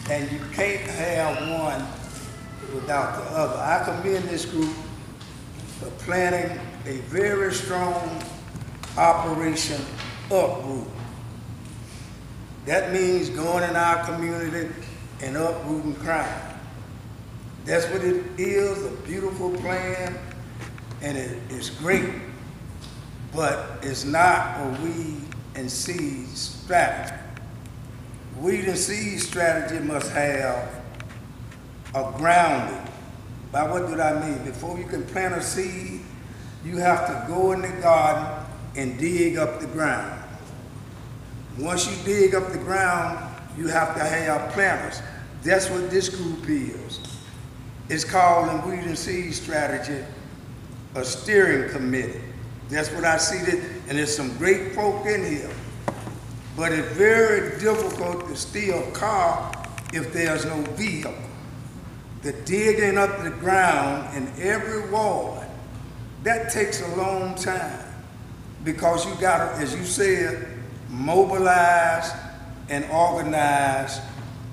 and you can't have one without the other. I commend this group for planning a very strong Operation Uproot. That means going in our community and uprooting crime. That's what it is, a beautiful plan, and it's great, but it's not a weed and seed strategy. Weed and seed strategy must have a grounding. By what do I mean? Before you can plant a seed, you have to go in the garden and dig up the ground. Once you dig up the ground, you have to have planters. That's what this group is. It's called in weed and seed strategy a steering committee. That's what I see it, and there's some great folk in here. But it's very difficult to steer a car if there's no vehicle. The digging up the ground in every ward, that takes a long time because you gotta, as you said, mobilize and organize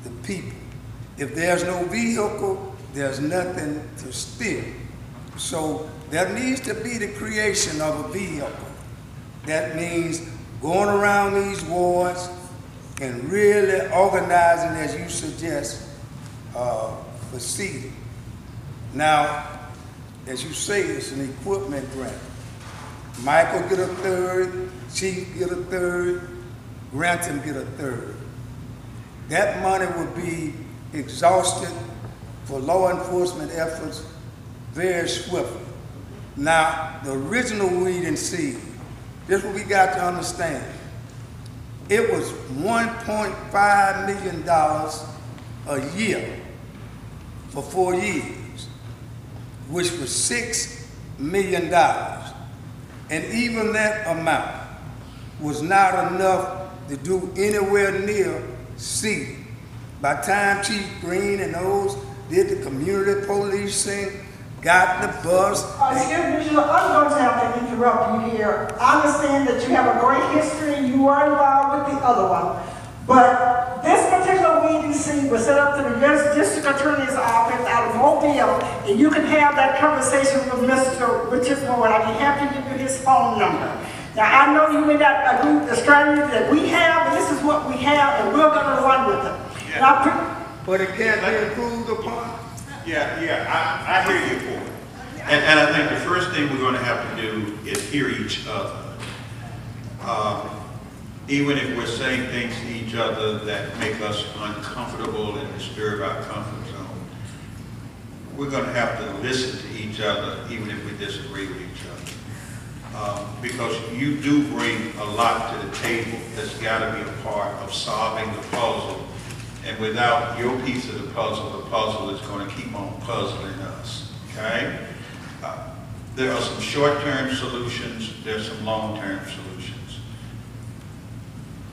the people. If there's no vehicle, there's nothing to steer. So there needs to be the creation of a vehicle. That means going around these wards and really organizing, as you suggest, for seeding. Now, as you say, it's an equipment grant. Michael get a third, Chief get a third, Grantham get a third. That money would be exhausted for law enforcement efforts very swiftly. Now, the original weed and seed, this is what we got to understand. It was $1.5 million a year for 4 years, which was $6 million. And even that amount was not enough to do anywhere near seeding. By the time Chief Green and those did the community policing, got the bus. Excuse me, I'm going to have to interrupt you here. I understand that you have a great history and you were involved with the other one. But this particular weed and seed was set up to the district attorney's office out of Mobile, and you can have that conversation with Mr. Richard Moore. I'd be happy to give you his phone number. Now, I know you may not agree with the strategy that we have, but this is what we have, and we're going to run with it. Yeah. But it can't be improved upon. I hear you, Paul. And I think the first thing we're going to have to do is hear each other. Even if we're saying things to each other that make us uncomfortable and disturb our comfort zone, we're going to have to listen to each other even if we disagree with each other. Because you do bring a lot to the table that's got to be a part of solving the puzzle. And without your piece of the puzzle is going to keep on puzzling us, okay? There are some short-term solutions, there's some long-term solutions.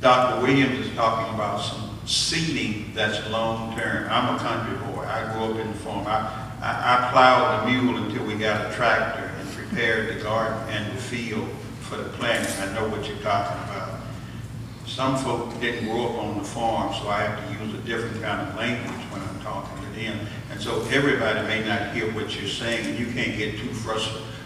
Dr. Williams is talking about some seeding that's long-term. I'm a country boy, I grew up in the farm. I plowed the mule until we got a tractor and prepared the garden and the field for the planting. I know what you're talking about. Some folk didn't grow up on the farm, so I have to use a different kind of language when I'm talking to them. And so everybody may not hear what you're saying, and you can't get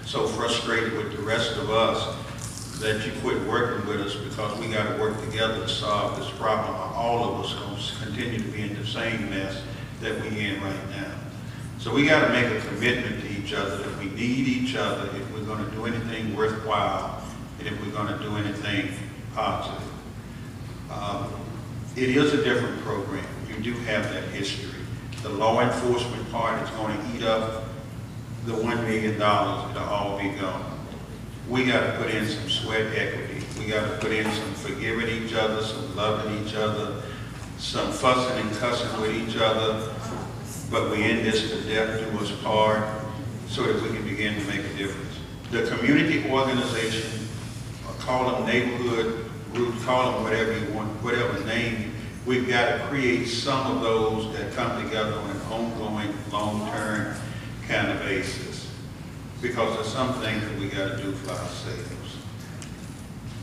so frustrated with the rest of us that you quit working with us because we got to work together to solve this problem. All of us going to continue to be in the same mess that we're in right now. So we got to make a commitment to each other that we need each other if we're going to do anything worthwhile and if we're going to do anything positive. It is a different program. You do have that history. The law enforcement part is going to eat up the $1 million. It'll all be gone. We got to put in some sweat equity. We got to put in some forgiving each other, some loving each other, some fussing and cussing with each other. But we end this to death do us part so that we can begin to make a difference. The community organization, call them neighborhood groups, call them whatever you want, whatever name, we've got to create some of those that come together on an ongoing, long-term kind of basis. Because there's some things that we got to do for ourselves.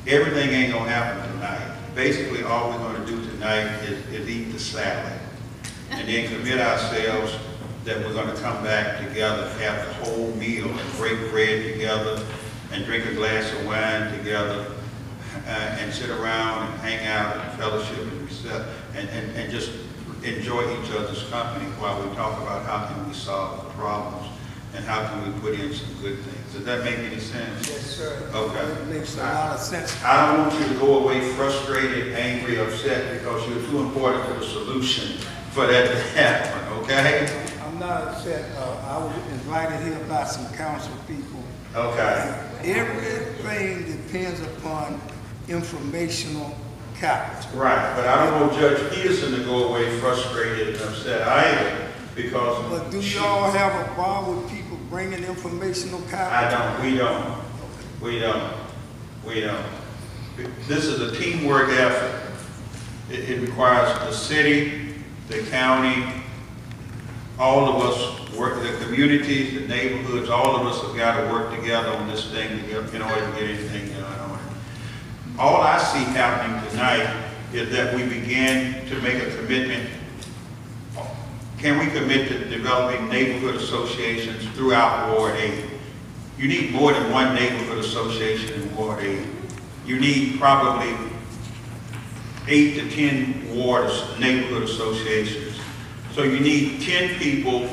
Everything ain't going to happen tonight. Basically, all we're going to do tonight is eat the salad. and then commit ourselves that we're going to come back together, have the whole meal, and break bread together, and drink a glass of wine together, and sit around and hang out and fellowship and just enjoy each other's company while we talk about how can we solve the problems and how can we put in some good things. Does that make any sense? Yes, sir. Okay. It makes a lot of sense. I don't want you to go away frustrated, angry, upset because you're too important to the solution for that to happen, okay? I'm not upset. I was invited here by some council people. Okay. Everything depends upon informational capital. Right, but I don't want Judge Peterson to go away frustrated and upset either because... But do y'all have a problem with people bringing informational capital? We don't. This is a teamwork effort. It requires the city, the county, all of us, the communities, the neighborhoods, all of us have got to work together on this thing in order to get anything done. All I see happening tonight is that we begin to make a commitment. Can we commit to developing neighborhood associations throughout Ward 8? You need more than one neighborhood association in Ward 8. You need probably 8 to 10 neighborhood associations. So you need 10 people,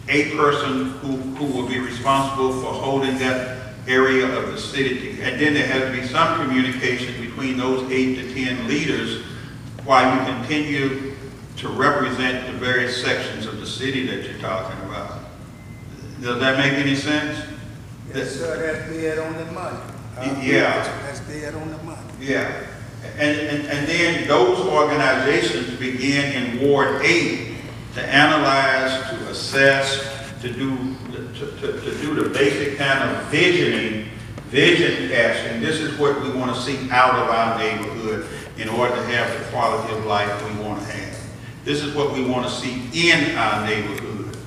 a person who will be responsible for holding that area of the city. And then there has to be some communication between those 8 to 10 leaders while you continue to represent the various sections of the city that you're talking about. Does that make any sense? Yes, sir, that's dead on the money. Yeah. That's dead on the money. Yeah. And then those organizations begin in Ward 8 to analyze, to assess, to do the basic kind of vision casting. This is what we want to see out of our neighborhood in order to have the quality of life we want to have. This is what we want to see in our neighborhood.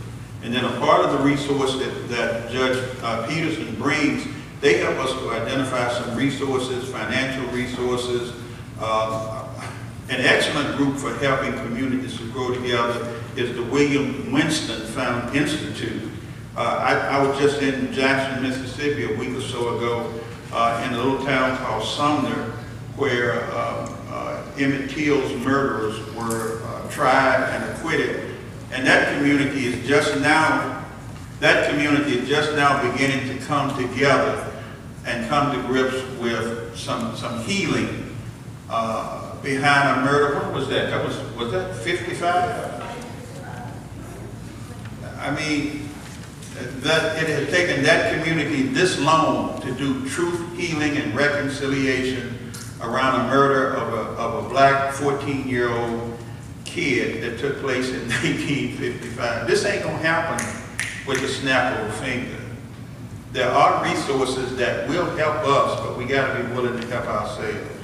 And then a part of the resource that Judge Peterson brings, they help us to identify some resources, financial resources. An excellent group for helping communities to grow together is the William Winston Found Institute. I was just in Jackson, Mississippi a week or so ago in a little town called Sumner where Emmett Till's murderers were tried and acquitted. And that community is just now beginning to come together and come to grips with some healing behind a murder. What was that? Was that 55? I mean, that it has taken that community this long to do truth, healing, and reconciliation around a murder of a black 14-year-old kid that took place in 1955. This ain't gonna happen with the snap of a finger. There are resources that will help us, but we gotta be willing to help ourselves.